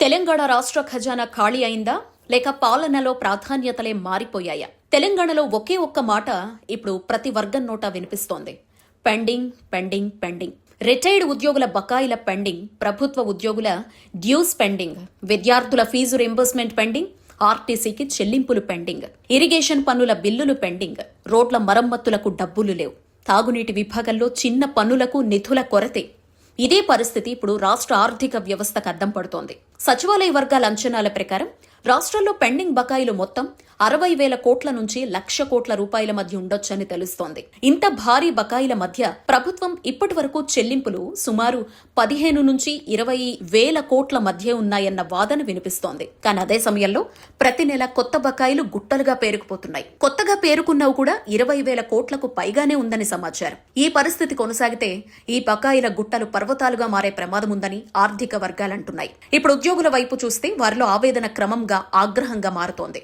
తెలంగాణ రాష్ట్ర ఖజానా ఖాళీ అయిందా లేక పాలనలో ప్రాధాన్యతలే మారిపోయాయా? తెలంగాణలో ఒకే ఒక్క మాట ఇప్పుడు ప్రతి వర్గం నోట వినిపిస్తోంది. Pending pending pending. రిటైర్డ్ ఉద్యోగుల బకాయిల పెండింగ్, ప్రభుత్వ ఉద్యోగుల డ్యూస్ పెండింగ్, విద్యార్థుల ఫీజు రింబర్స్మెంట్ పెండింగ్, ఆర్టీసీకి చెల్లింపులు పెండింగ్, ఇరిగేషన్ పన్నుల బిల్లులు పెండింగ్, రోడ్ల మరమ్మతులకు డబ్బులు లేవు, తాగునీటి విభాగంలో చిన్న పన్నులకు నిధుల కొరతే. ఇదే పరిస్థితి ఇప్పుడు రాష్ట్ర ఆర్థిక వ్యవస్థకు అద్దం పడుతోంది. సచివాలయ వర్గాల అంచనాల ప్రకారం రాష్ట్రంలో పెండింగ్ బకాయిలు మొత్తం 60,000 కోట్ల నుంచి 1,00,000 కోట్ల రూపాయల మధ్య ఉండొచ్చని తెలుస్తోంది. ఇంత భారీ బకాయిల మధ్య ప్రభుత్వం ఇప్పటి వరకు చెల్లింపులు సుమారు 15 నుంచి 20,000 కోట్ల మధ్య ఉన్నాయన్న వాదన వినిపిస్తోంది. కానీ అదే సమయంలో ప్రతి నెల కొత్త బకాయిలు గుట్టలుగా పేరుకుపోతున్నాయి. కొత్తగా పేరుకున్నవి కూడా 20,000 కోట్లకు పైగానే ఉందని సమాచారం. ఈ పరిస్థితి కొనసాగితే ఈ బకాయిల గుట్టలు పర్వతాలుగా మారే ప్రమాదం ఉందని ఆర్థిక వర్గాలంటున్నాయి. ఇప్పుడు ఉద్యోగుల వైపు చూస్తే వారిలో ఆవేదన క్రమంగా ఆగ్రహంగా మారుతోంది.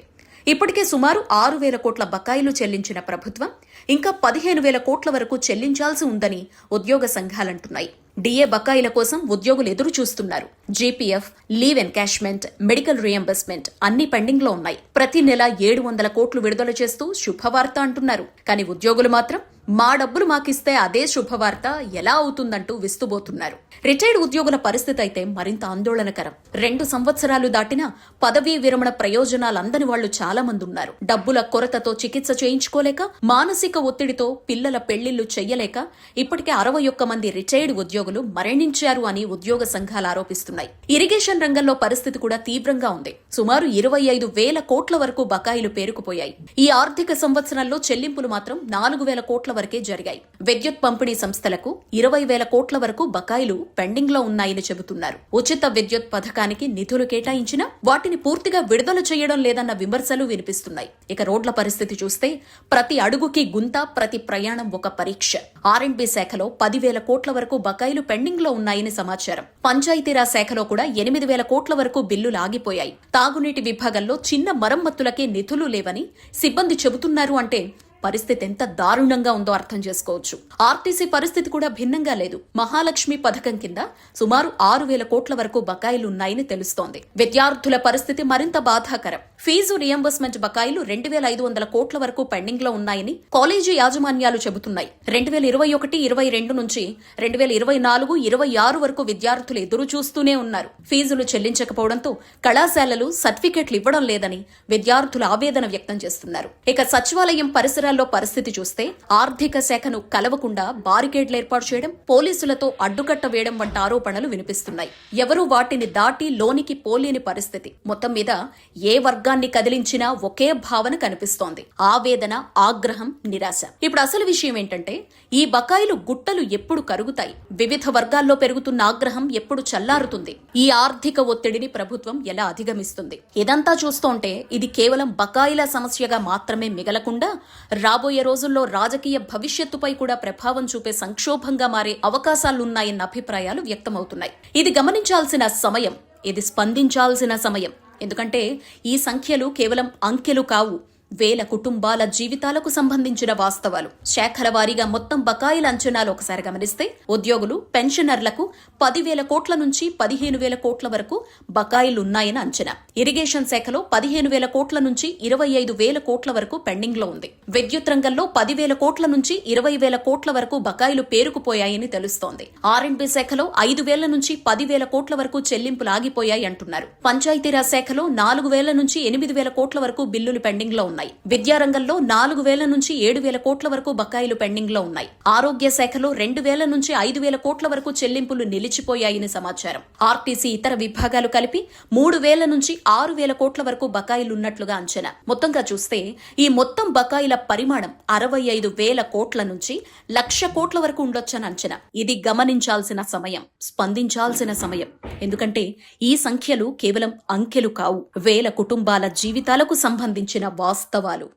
ఇప్పటికే సుమారు 6,000 కోట్ల బకాయిలు చెల్లించిన ప్రభుత్వం ఇంకా 15,000 కోట్ల వరకు చెల్లించాల్సి ఉందని ఉద్యోగ సంఘాలంటున్నాయి. డిఏ బకాయిల కోసం ఉద్యోగులు ఎదురు చూస్తున్నారు. GPF, leave encashment, medical reimbursement అన్ని పెండింగ్ లో ఉన్నాయి. ప్రతి నెల 700 కోట్లు విడుదల చేస్తూ శుభవార్త అంటున్నారు. కానీ ఉద్యోగులు మాత్రం మా డబ్బులు మాకిస్తే అదే శుభవార్త ఎలా అవుతుందంటూ విస్తుబోతున్నారు. రిటైర్డ్ ఉద్యోగుల పరిస్థితి అయితే మరింత ఆందోళనకరం. 2 సంవత్సరాలు దాటినా పదవీ విరమణ ప్రయోజనాలు అందని వాళ్లు చాలా మంది ఉన్నారు. డబ్బుల కొరతతో చికిత్స చేయించుకోలేక, మానసిక ఒత్తిడితో పిల్లల పెళ్లిళ్లు చెయ్యలేక ఇప్పటికే 61 మంది రిటైర్డ్ ఉద్యోగులు మరణించారు అని ఉద్యోగ సంఘాలు ఆరోపిస్తున్నాయి. ఇరిగేషన్ రంగంలో పరిస్థితి కూడా తీవ్రంగా ఉంది. సుమారు 25,000 కోట్ల వరకు బకాయిలు పేరుకుపోయాయి. ఈ ఆర్థిక సంవత్సరంలో చెల్లింపులు మాత్రం 4,000 కోట్ల వరకే జరిగాయి. విద్యుత్ పంపిణీ సంస్థలకు 20,000 కోట్ల వరకు బకాయిలు పెండింగ్ లో ఉన్నాయని చెబుతున్నారు. ఉచిత విద్యుత్ పథకానికి నిధులు కేటాయించినా వాటిని పూర్తిగా విడుదల చేయడం లేదన్న విమర్శలు వినిపిస్తున్నాయి. ఇక రోడ్ల పరిస్థితి చూస్తే ప్రతి అడుగుకి గుంత, ప్రతి ప్రయాణం ఒక పరీక్ష. ఆర్ఎండ్బి శాఖలో 10,000 కోట్ల వరకు బకాయిలు పెండింగ్ లో ఉన్నాయని సమాచారం. పంచాయతీరాజ్ శాఖలో కూడా 8,000 కోట్ల వరకు బిల్లులు ఆగిపోయాయి. తాగునీటి విభాగంలో చిన్న మరమ్మతులకే నిధులు లేవని సిబ్బంది చెబుతున్నారు. అంటే పరిస్థితి ఎంత దారుణంగా ఉందో అర్థం చేసుకోవచ్చు. ఆర్టీసీ పరిస్థితి కూడా భిన్నంగా లేదు. మహాలక్ష్మి పథకం కింద సుమారు 6,000 కోట్ల వరకు బకాయిలు ఉన్నాయని తెలుస్తోంది. విద్యార్థుల పరిస్థితి మరింత బాధాకరం. ఫీజు రియంబర్స్మెంట్ బకాయిలు 2,500 కోట్ల వరకు పెండింగ్ లో ఉన్నాయని కాలేజీ యాజమాన్యాలు చెబుతున్నాయి. 2021-22 నుంచి 2024-26 వరకు విద్యార్థులు ఎదురు చూస్తూనే ఉన్నారు. ఫీజులు చెల్లించకపోవడంతో కళాశాలలు సర్టిఫికెట్లు ఇవ్వడం లేదని విద్యార్థులు ఆవేదన వ్యక్తం చేస్తున్నారు. ఇక సచివాలయం పరిసరాల్లో పరిస్థితి చూస్తే ఆర్థిక శాఖను కలవకుండా బారికేడ్లు ఏర్పాటు చేయడం, పోలీసులతో అడ్డుకట్ట వేయడం వంటి ఆరోపణలు వినిపిస్తున్నాయి. ఎవరూ వాటిని దాటి లోనికి పోలేని పరిస్థితి. మొత్తం మీద ఏ వర్గాన్ని కదిలించినా ఒకే భావన కనిపిస్తోంది: ఆవేదన, ఆగ్రహం, నిరాశ. ఇప్పుడు అసలు విషయం ఏంటంటే ఈ బకాయిలు గుట్టలు ఎప్పుడు కరుగుతాయి? వివిధ వర్గాల్లో పెరుగుతున్న ఆగ్రహం ఎప్పుడు చల్లారుతుంది? ఈ ఆర్థిక ఒత్తిడిని ప్రభుత్వం ఎలా అధిగమిస్తుంది? ఇదంతా చూస్తుంటే ఇది కేవలం బకాయిల సమస్యగా మాత్రమే మిగలకుండా రాబోయే రోజుల్లో రాజకీయ భవిష్యత్తుపై కూడా ప్రభావం చూపే సంక్షోభంగా మారే అవకాశాలున్నాయన్న అభిప్రాయాలు వ్యక్తమవుతున్నాయి. ఇది గమనించాల్సిన సమయం, ఇది స్పందించాల్సిన సమయం. ఎందుకంటే ఈ సంఖ్యలు కేవలం అంకెలు కావు, వేల కుటుంబాల జీవితాలకు సంబంధించిన వాస్తవాలు. శాఖల వారీగా మొత్తం బకాయిల అంచనాలు ఒకసారి గమనిస్తే ఉద్యోగులు, పెన్షనర్లకు 10,000 కోట్ల నుంచి 15,000 కోట్ల వరకు బకాయిలున్నాయని అంచనా. ఇరిగేషన్ శాఖలో 15,000 కోట్ల నుంచి 25,000 కోట్ల వరకు పెండింగ్ లో ఉంది. విద్యుత్ రంగంలో 10,000 కోట్ల నుంచి 20,000 కోట్ల వరకు బకాయిలు పేరుకుపోయాయని తెలుస్తోంది. ఆర్ఎండ్బి శాఖలో 5,000 నుంచి 10,000 కోట్ల వరకు చెల్లింపులు ఆగిపోయాయి అంటున్నారు. పంచాయతీరాజ్ శాఖలో 4,000 నుంచి 8,000 కోట్ల వరకు బిల్లులు పెండింగ్ లో ఉన్నాయి. విద్యారంగంలో 4,000 నుంచి 7,000 కోట్ల వరకు బకాయిలు పెండింగ్ లో ఉన్నాయి. ఆరోగ్య శాఖలో 2,000 నుంచి 5,000 కోట్ల వరకు చెల్లింపులు నిలిచిపోయాయని సమాచారం. ఆర్టీసీ ఇతర విభాగాలు కలిపి 3,000 నుంచి 6,000 కోట్ల వరకు బకాయిలున్నట్లుగా అంచనా. మొత్తంగా చూస్తే ఈ మొత్తం బకాయిల పరిమాణం 65,000 కోట్ల నుంచి 1,00,000 కోట్ల వరకు ఉండొచ్చని అంచనా. ఇది గమనించాల్సిన సమయం, స్పందించాల్సిన సమయం. ఎందుకంటే ఈ సంఖ్యలు కేవలం అంకెలు కావు, వేల కుటుంబాల జీవితాలకు సంబంధించిన వాస్తవాలు.